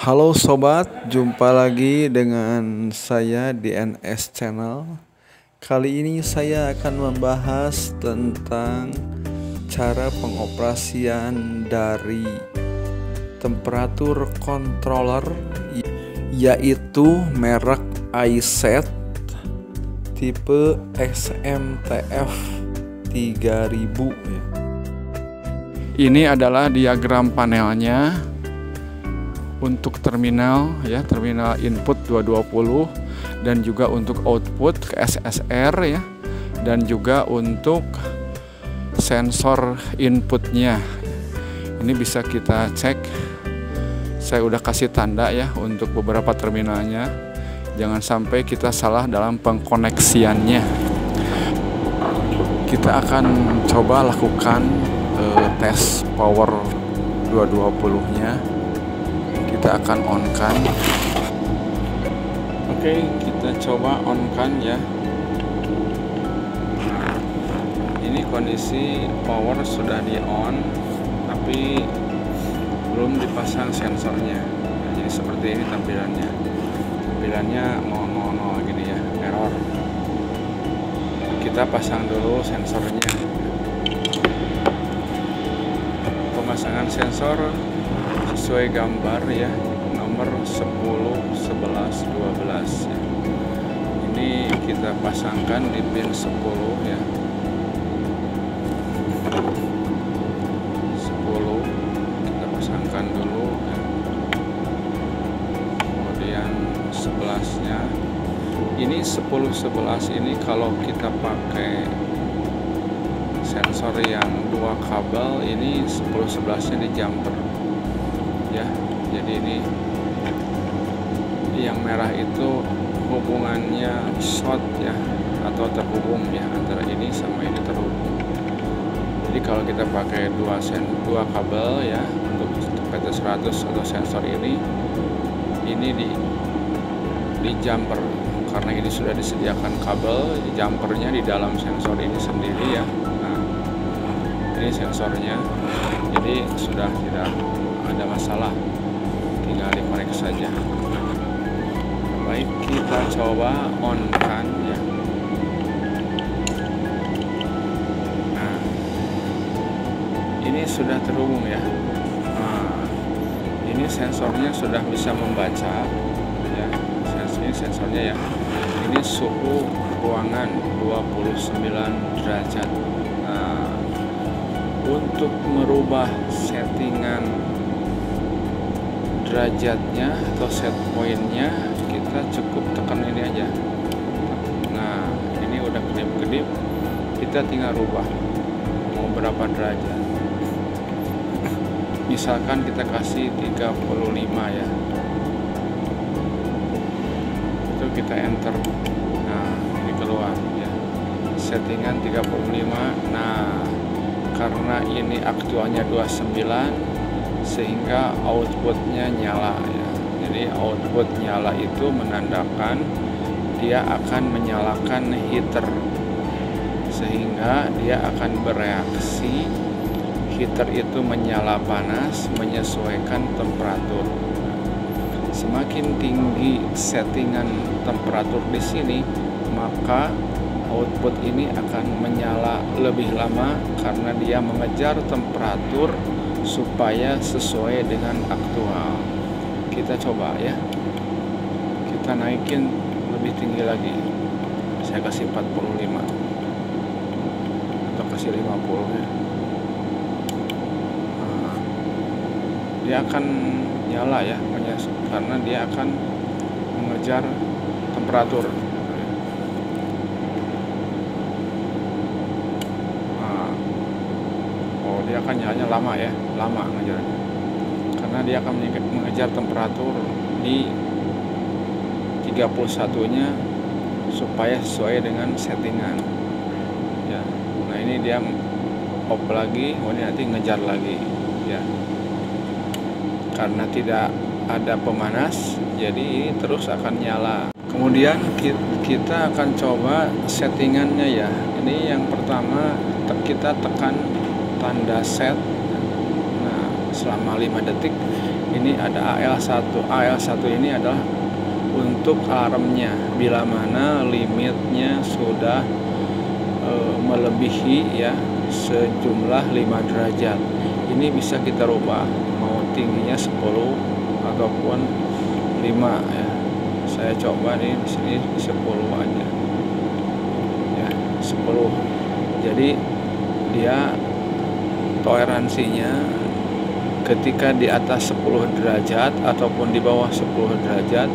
Halo sobat, jumpa lagi dengan saya di NS Channel. Kali ini saya akan membahas tentang cara pengoperasian dari temperatur controller, yaitu merek iSet tipe SMTF 3000 ya. Ini adalah diagram panelnya untuk terminal ya, terminal input 220 dan juga untuk output ke SSR ya, dan juga untuk sensor inputnya. Ini bisa kita cek. Saya udah kasih tanda ya untuk beberapa terminalnya. Jangan sampai kita salah dalam pengkoneksiannya. Kita akan coba lakukan tes power 220-nya. Kita akan on kan. Oke, kita coba on kan ya. Ini kondisi power sudah di on, tapi belum dipasang sensornya. Nah, jadi seperti ini tampilannya. Tampilannya 000 gini ya, error. Kita pasang dulu sensornya. Pemasangan sensor sesuai gambar ya, nomor 10, 11, 12 ya. Ini kita pasangkan di pin 10 ya. 10 kita pasangkan dulu ya. Kemudian 11-nya. Ini 10, 11 ini kalau kita pakai sensor yang 2 kabel, ini 10, 11-nya di jumper ya. Jadi ini yang merah itu hubungannya short ya, atau terhubung ya, antara ini sama ini terhubung. Jadi kalau kita pakai dua kabel ya untuk PT100 atau sensor ini di jumper, karena ini sudah disediakan kabel jumpernya di dalam sensor ini sendiri ya. Nah, ini sensornya, jadi sudah tidak ada masalah, tinggal dikonek saja. Baik, kita coba on kan ya. Nah, ini sudah terhubung ya. Nah, ini sensornya sudah bisa membaca ya. Ini sensornya ya. Ini suhu ruangan 29 derajat. Nah, untuk merubah settingan derajatnya atau set pointnya, kita cukup tekan ini aja. Nah, ini udah kedip-kedip, kita tinggal rubah mau berapa derajat. Misalkan kita kasih 35 ya, itu kita enter. Nah, ini keluar ya, settingan 35. Nah, karena ini aktualnya 29 sehingga outputnya nyala ya. Jadi output nyala itu menandakan dia akan menyalakan heater, sehingga dia akan bereaksi. Heater itu menyala panas menyesuaikan temperatur. Semakin tinggi settingan temperatur di sini, maka output ini akan menyala lebih lama karena dia mengejar temperatur supaya sesuai dengan aktual. Kita coba ya, kita naikin lebih tinggi lagi. Saya kasih 45 atau kasih 50 ya. Nah, dia akan nyala ya, karena dia akan mengejar temperatur. Dia akan nyalanya lama ya, lama ngejarnya, karena dia akan mengejar temperatur di 31-nya supaya sesuai dengan settingan ya. Nah, ini dia off lagi, ini nanti ngejar lagi ya, karena tidak ada pemanas, jadi ini terus akan nyala. Kemudian kita akan coba settingannya ya. Ini yang pertama, kita tekan tanda set. Nah, selama 5 detik ini ada AL1. AL1 ini adalah untuk alarmnya bila mana limitnya sudah melebihi ya sejumlah 5 derajat. Ini bisa kita rubah mau tingginya 10 ataupun 5 ya. Saya coba nih di sini 10 aja. Ya, 10. Jadi dia toleransinya ketika di atas 10 derajat ataupun di bawah 10 derajat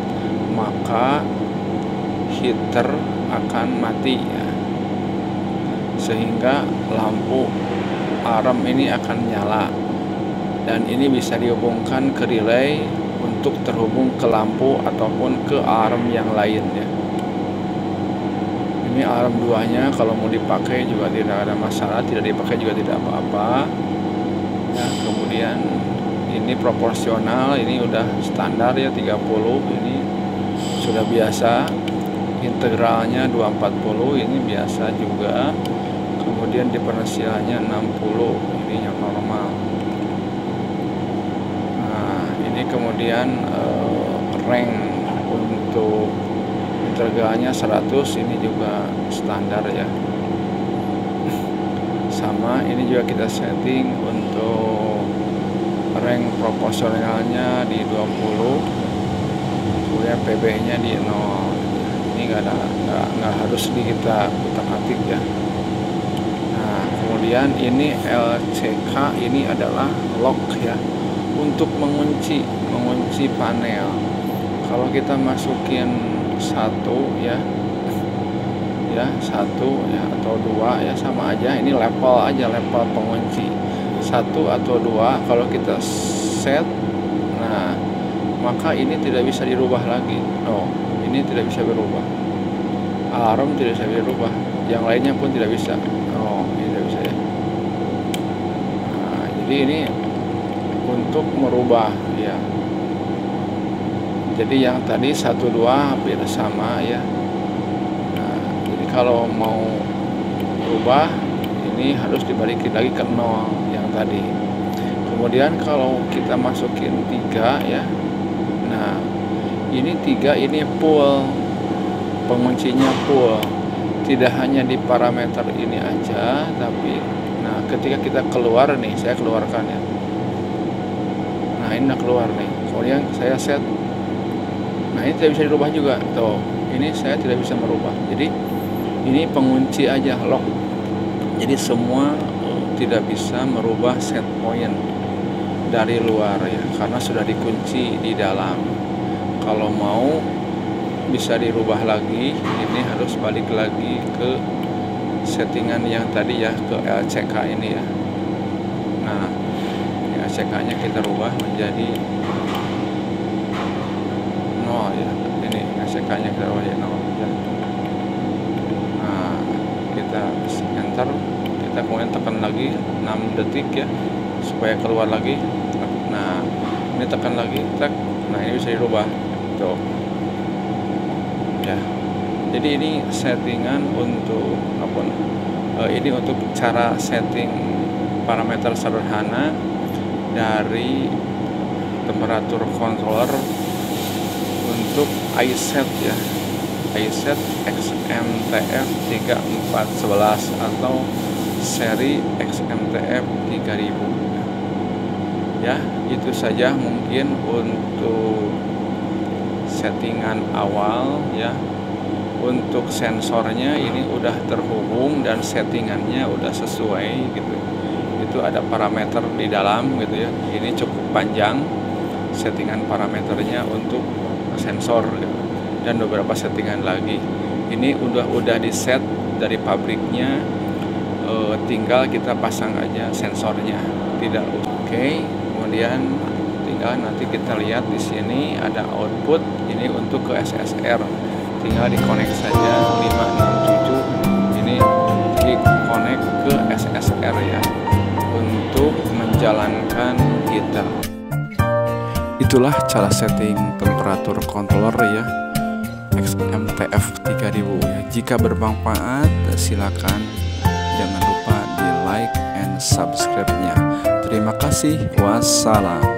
maka heater akan mati ya. Sehingga lampu alarm ini akan nyala dan ini bisa dihubungkan ke relay untuk terhubung ke lampu ataupun ke alarm yang lain ya. Ini alarm 2-nya kalau mau dipakai juga tidak ada masalah, tidak dipakai juga tidak apa-apa ya. Kemudian ini proporsional, ini udah standar ya 30, ini sudah biasa. Integralnya 240, ini biasa juga. Kemudian diferensialnya 60, ini yang normal. Nah ini kemudian rank untuk integralnya 100, ini juga standar ya. Sama ini juga kita setting untuk rank proporsionalnya di 20, kemudian PB nya di 0. Ini nggak harus kita utak-atik ya. Nah kemudian ini LCK ini adalah lock ya, untuk mengunci panel. Kalau kita masukin 1 ya, 1 ya atau 2 ya sama aja, ini level aja, level pengunci 1 atau 2. Kalau kita set, nah maka ini tidak bisa dirubah lagi. Ini tidak bisa berubah. Alarm tidak bisa dirubah, yang lainnya pun tidak bisa. Ini tidak bisa ya. Nah, jadi ini untuk merubah ya. Jadi yang tadi 1, 2 hampir sama ya. Nah, jadi kalau mau berubah ini harus dibalikin lagi ke 0 yang tadi. Kemudian kalau kita masukin 3 ya. Nah, ini 3 ini full, penguncinya full. Tidak hanya di parameter ini aja, tapi nah ketika kita keluar nih, saya keluarkan ya. Nah, ini udah keluar nih. Kemudian saya set. Nah, ini tidak bisa dirubah juga. Tuh, ini saya tidak bisa merubah. Jadi ini pengunci aja, lock. Jadi semua tidak bisa merubah set point dari luar ya, karena sudah dikunci di dalam. Kalau mau bisa dirubah lagi, ini harus balik lagi ke settingan yang tadi ya, ke LCK ini ya. Nah, LCK nya kita rubah menjadi 0 ya. Ini LCK nya kita rubah jadi 0 ya. Nah, kita enter, kita kemudian tekan lagi 6 detik ya supaya keluar lagi. Nah, ini tekan lagi, nah ini bisa dirubah tuh ya. Jadi ini settingan untuk apa? Ini untuk cara setting parameter sederhana dari temperatur controller untuk iSet ya, iSet XMTF 3411 atau seri XMTF 3000 ya. Itu saja mungkin untuk settingan awal ya. Untuk sensornya ini udah terhubung dan settingannya udah sesuai gitu. Itu ada parameter di dalam gitu ya. Ini cukup panjang settingan parameternya untuk sensor gitu. Dan beberapa settingan lagi. Ini udah di set dari pabriknya, tinggal kita pasang aja sensornya. Tidak oke. Kemudian tinggal nanti kita lihat di sini ada output, ini untuk ke SSR, tinggal dikonek saja 567, ini dikonek ke SSR ya untuk menjalankan heater. Itulah cara setting temperatur controller ya XMTF 3000 ya. Jika bermanfaat silakan jangan lupa di like and subscribe-nya. Terima kasih. Wassalam.